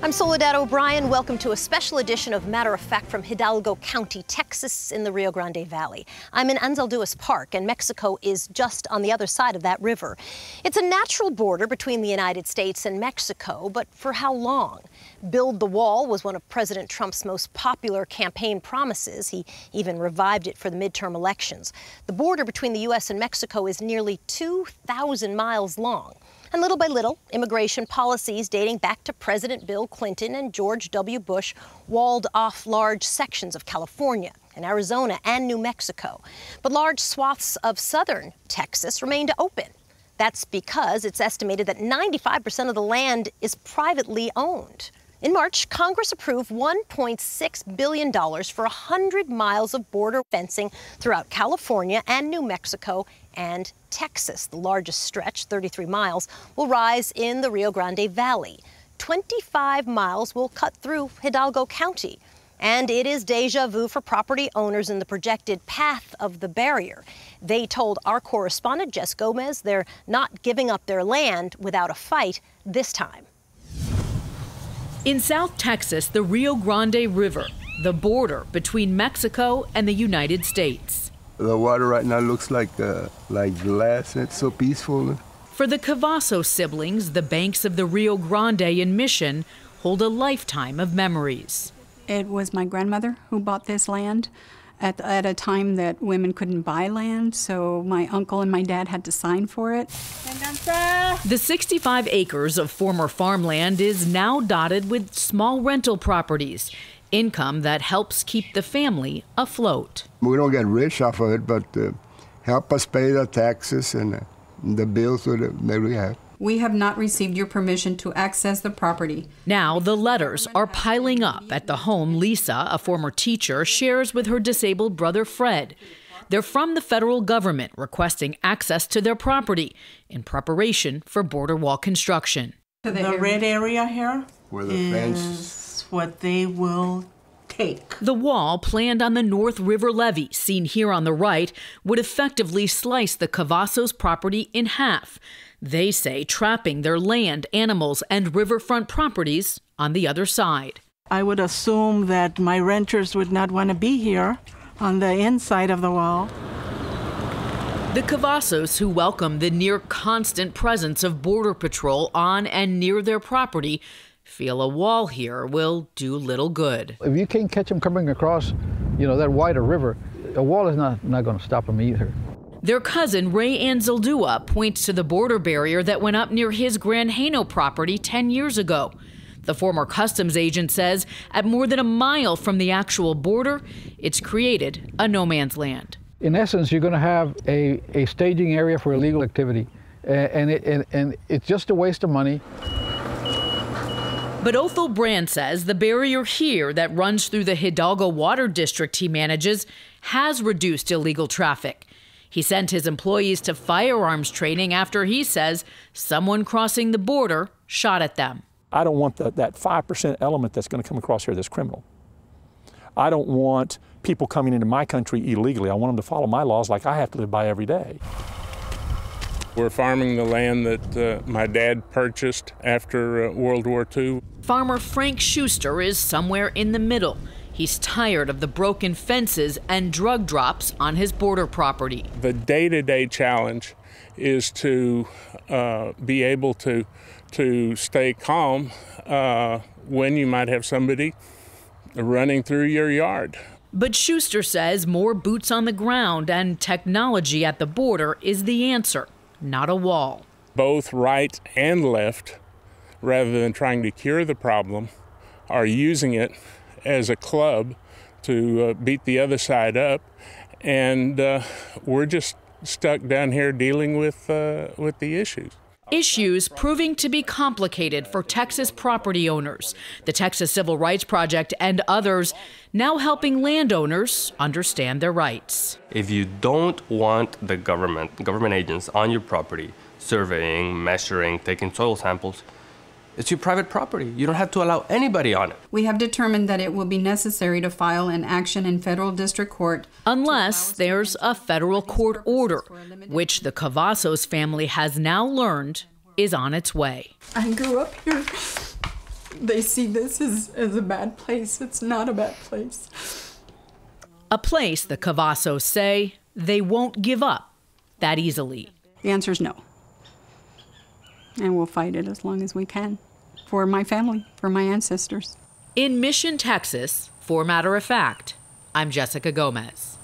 I'm Soledad O'Brien. Welcome to a special edition of Matter of Fact from Hidalgo County, Texas, in the Rio Grande Valley. I'm in Anzalduas Park, and Mexico is just on the other side of that river. It's a natural border between the United States and Mexico, but for how long? Build the Wall was one of President Trump's most popular campaign promises. He even revived it for the midterm elections. The border between the U.S. and Mexico is nearly 2,000 miles long. And little by little, immigration policies dating back to President Bill Clinton and George W. Bush walled off large sections of California and Arizona and New Mexico. But large swaths of southern Texas remained open. That's because it's estimated that 95% of the land is privately owned. In March, Congress approved $1.6 billion for 100 miles of border fencing throughout California and New Mexico and Texas. The largest stretch, 33 miles, will rise in the Rio Grande Valley. 25 miles will cut through Hidalgo County. And it is deja vu for property owners in the projected path of the barrier. They told our correspondent, Jess Gomez, they're not giving up their land without a fight this time. In South Texas, the Rio Grande River, the border between Mexico and the United States. The water right now looks like glass. It's so peaceful. For the Cavazos siblings, the banks of the Rio Grande in Mission hold a lifetime of memories. It was my grandmother who bought this land at a time that women couldn't buy land, so my uncle and my dad had to sign for it. The 65 acres of former farmland is now dotted with small rental properties, income that helps keep the family afloat. We don't get rich off of it, but help us pay the taxes and the bills that we have. We have not received your permission to access the property. Now the letters are piling up at the home Lisa, a former teacher, shares with her disabled brother Fred. They're from the federal government requesting access to their property in preparation for border wall construction. The red area here where the is what they will take. The wall planned on the North River levee, seen here on the right, would effectively slice the Cavazos property in half. They say trapping their land, animals, and riverfront properties on the other side. I would assume that my renters would not want to be here on the inside of the wall. The Cavazos, who welcome the near constant presence of Border Patrol on and near their property, feel a wall here will do little good. If you can't catch them coming across, that wider river, a wall is not going to stop them either. Their cousin, Ray Anzaldua, points to the border barrier that went up near his Granjeno property 10 years ago. The former customs agent says at more than a mile from the actual border, it's created a no man's land. In essence, you're going to have a staging area for illegal activity, and it's just a waste of money. But Othel Brand says the barrier here that runs through the Hidalgo Water District he manages has reduced illegal traffic. He sent his employees to firearms training after he says someone crossing the border shot at them. I don't want that 5% element that's going to come across here that's criminal. I don't want people coming into my country illegally. I want them to follow my laws like I have to live by every day. We're farming the land that my dad purchased after World War II. Farmer Frank Schuster is somewhere in the middle. He's tired of the broken fences and drug drops on his border property. The day-to-day challenge is to be able to stay calm when you might have somebody running through your yard. But Schuster says more boots on the ground and technology at the border is the answer, not a wall. Both right and left, rather than trying to cure the problem, are using it as a club to beat the other side up, and we're just stuck down here dealing with the issues. Issues proving to be complicated for Texas property owners. The Texas Civil Rights Project and others now helping landowners understand their rights. If you don't want the government agents on your property surveying, measuring, taking soil samples, it's your private property. You don't have to allow anybody on it. We have determined that it will be necessary to file an action in federal district court. Unless there's a federal court order, which the Cavazos family has now learned is on its way. I grew up here. they see this as a bad place. It's not a bad place. A place the Cavazos say they won't give up that easily. The answer is no. And we'll fight it as long as we can. For my family, for my ancestors. In Mission, Texas, for Matter of Fact, I'm Jessica Gomez.